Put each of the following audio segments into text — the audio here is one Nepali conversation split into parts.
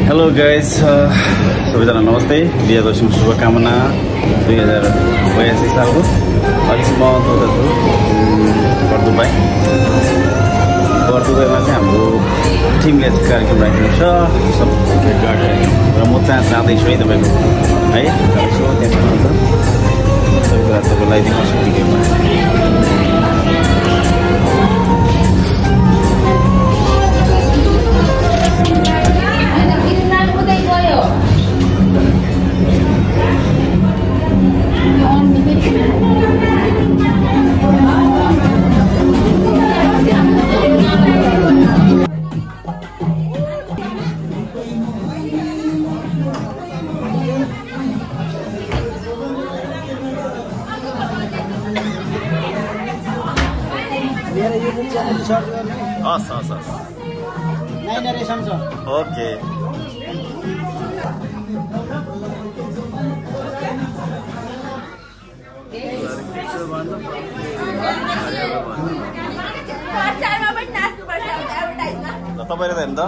हेलो गाइस, सबैजना नमस्ते। विजयादशमी शुभकामना। 2082 सालको अहिले म छु बर्दुबाईमा चाहिँ हाम्रो टिमले कार्यक्रम राखेको छ, सब भेटघाट र म जाँदैछु है तपाईँको है सो त्यहाँ सबै कुरा तपाईँलाई देखाउँछु भिडियोमा। हस् ओके। तपाईँले त हेर्नु त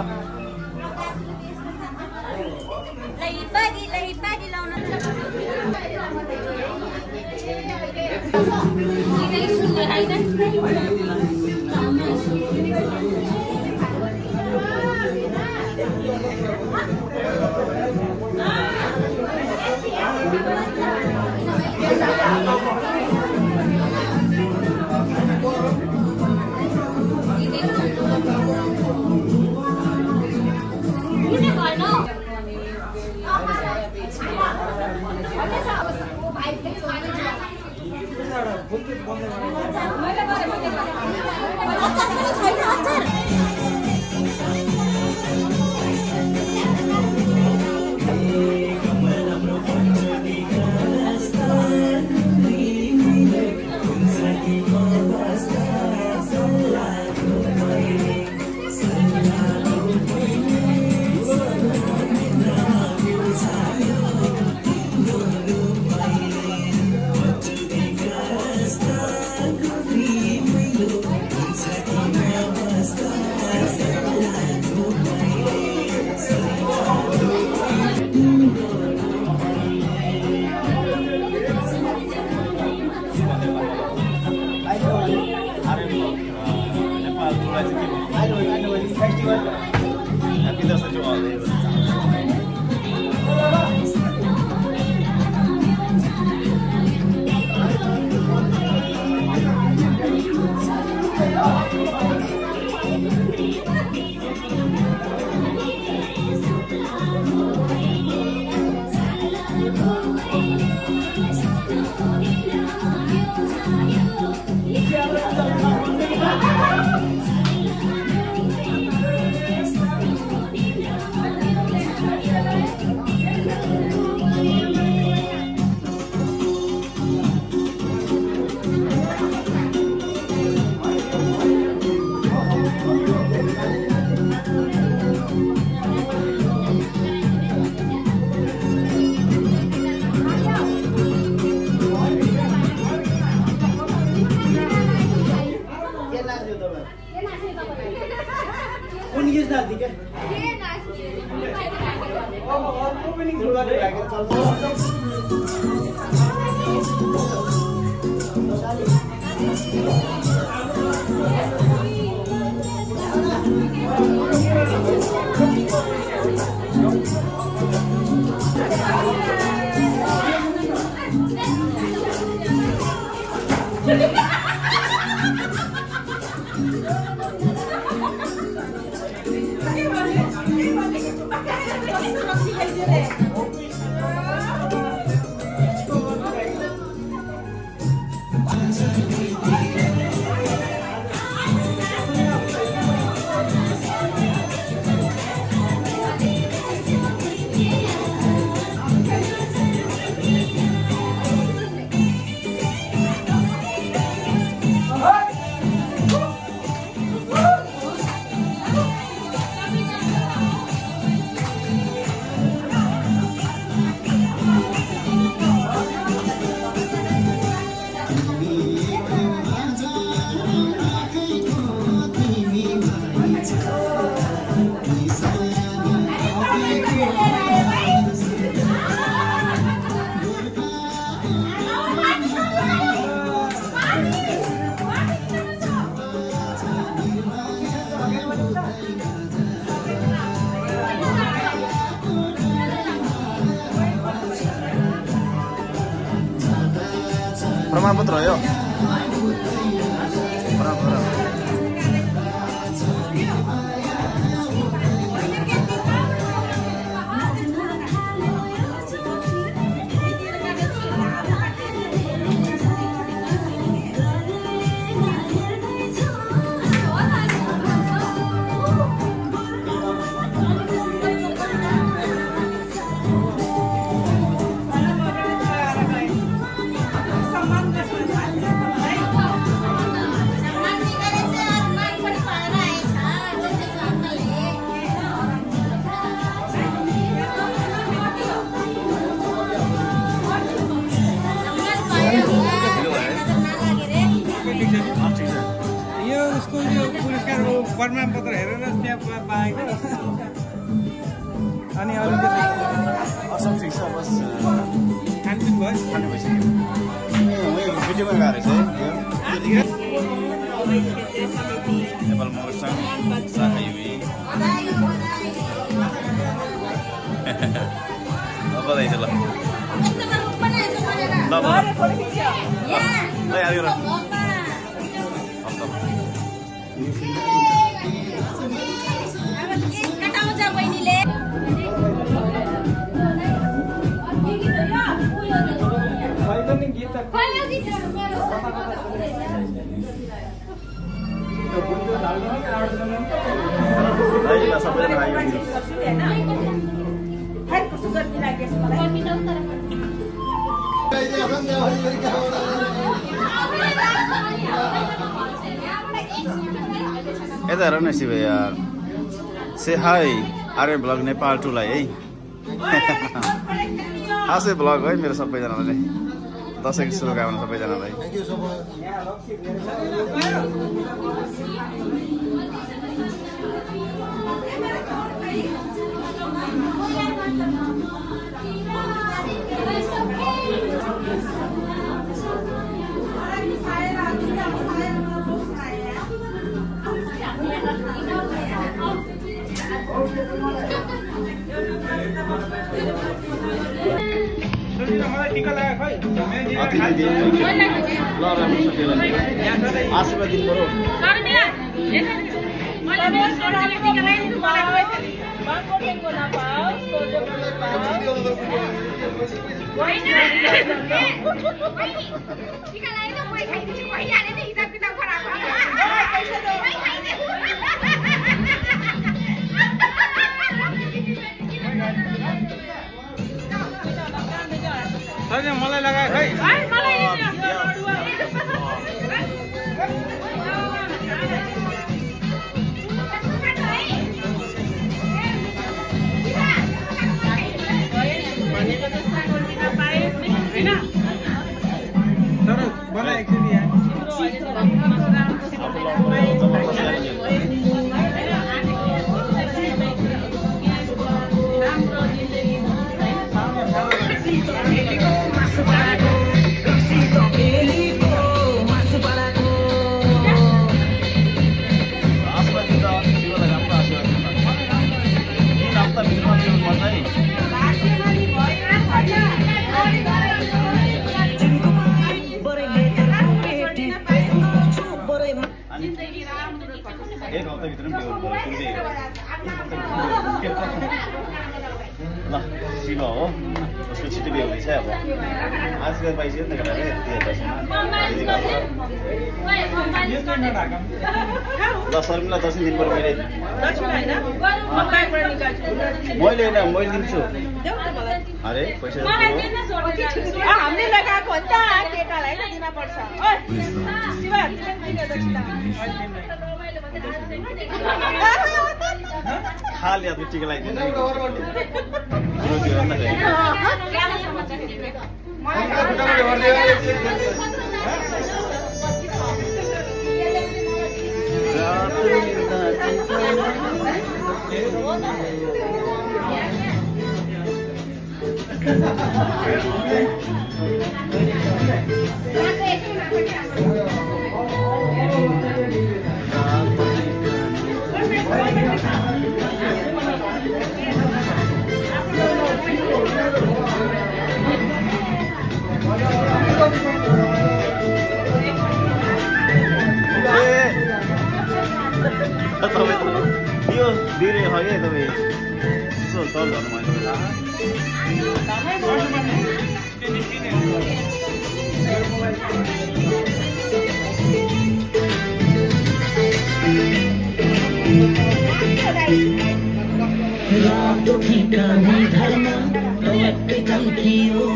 प्रमाणपत्र हो यो प्रमाणपत्र प्रमाणपत्र हेरेर त्यहाँ पाएको अनि अरू सब ठिक छ बस खानपिन भयो खानु भइसक्यो भिडियोमा गएको रहेछ नेपाल महोत्सव शाखा युवी बधाई छ ल यता हेर न शिव यार से हाई आर्य ब्लग नेपाल टुलाई है खासै ब्लग है मेरो सबैजनालाई दशैंको शुभकामना सबैजनालाई आशीर्वाद दिनु पर्यो मलाई लगाए खै एक हप्ताभित्र पनि बेहोर भयो ल शिव हो उसको छिटो बिहे हुँदैछ अब आजकल पाइसक्यो नि त ल शर्मिला दर्शन दिनु पर्यो मैले मैले दिन्छु अरे पैसा हामीले लगाएको हो नि त केटालाई नै दिन पर्छ खाली हातमा टिका लगाइदिनु है तपाईँ यसो तल झर्नु भएन रातो ठिकाने धर्म रक्ति कल्कियो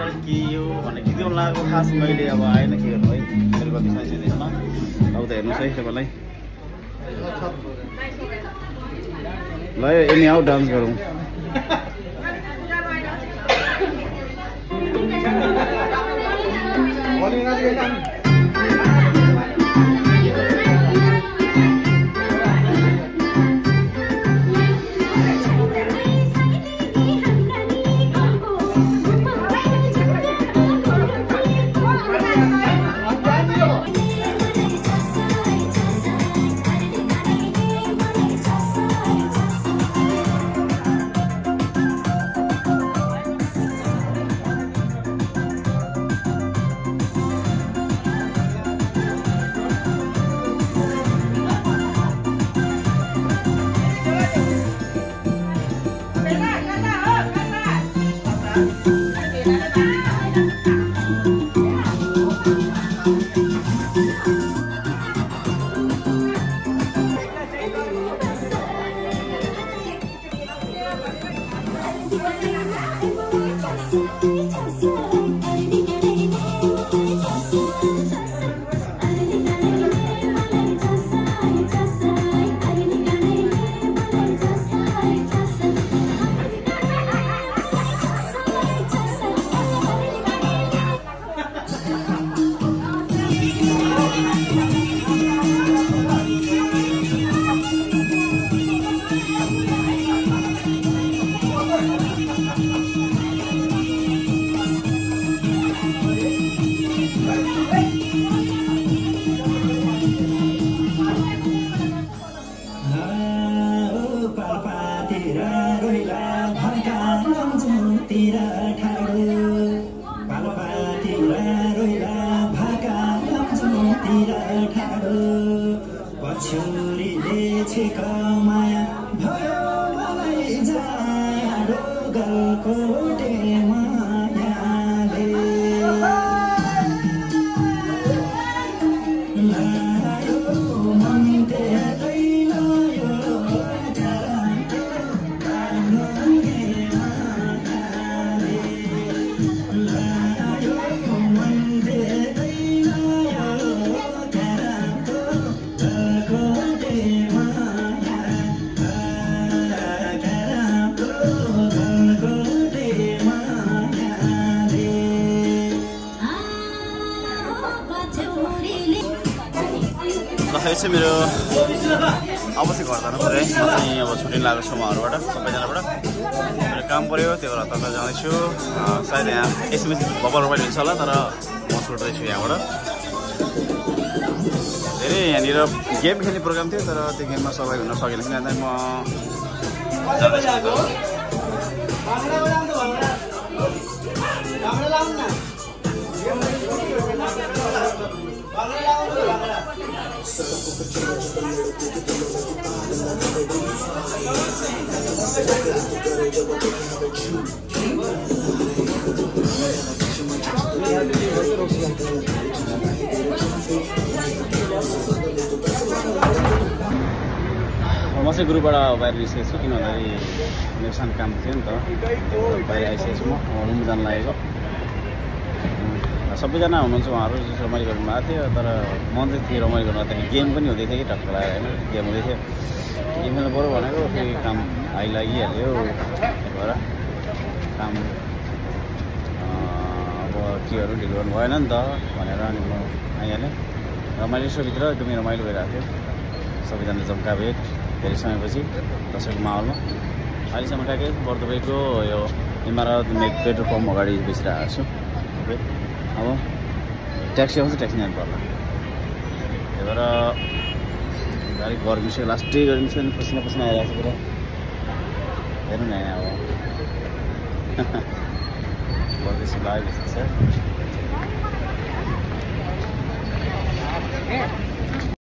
टल्कियो भने गीत गाउन लागेको खास मैले अब आएन के गर्नु है मेरो गल्ती छैन त्यसमा अब त हेर्नुहोस् है तपाईँलाई ल एनी आउट डान्स गरौँ यो चाहिँ मेरो अवश्य घर जानु पऱ्यो है म चाहिँ अब छुट्टिन लागेको छु उहाँहरूबाट सबैजनाबाट मेरो काम पऱ्यो त्यो भएर तल जाँदैछु सायद यहाँ एसएमएस बबल मोबाइल हुन्छ होला तर म छुट्दैछु यहाँबाट धेरै यहाँनिर गेम खेल्ने प्रोग्राम थियो तर त्यो गेममा सहभागी हुन सकेन किन भन्दा म म चाहिँ गुरुबाट बाहिर निस्केको छु किन भन्दाखेरि मेरो सानो काम थियो नि त बाहिर आइसकेको छु म रुम जान लागेको सबैजना हुनुहुन्छ उहाँहरू जस्तो रमाइलो गर्नु भएको थियो तर मन चाहिँ थियो रमाइलो गर्नु त्यहाँदेखि गेम पनि हुँदै थियो कि टक्क लागेर होइन गेम हुँदै थियो गेम खेल्नु पऱ्यो भनेको फेरि काम आइलागिहाल्यो त्यही भएर काम अब केहरू ढिलो गर्नु भएन नि त भनेर अनि म आइहालेँ रमाइलो यसोभित्र एकदमै रमाइलो भइरहेको थियो सबैजना जम्का भेट धेरै समयपछि दसैँको माहौलमा अहिलेसम्म काकै बर्दुबैको यो इमारत पेट्रोल पम्प अगाडि बेचिरहेको छु अब ट्याक्सी आउँछ ट्याक्सी जानु पर्ला त्यही भएर गाडी गर्मी छ लास्टै गर्मी छ नि पसिना पसिना आइरहेको छ पुरा हेर्नु न अब परदेशी लाग्यो जस्तो छ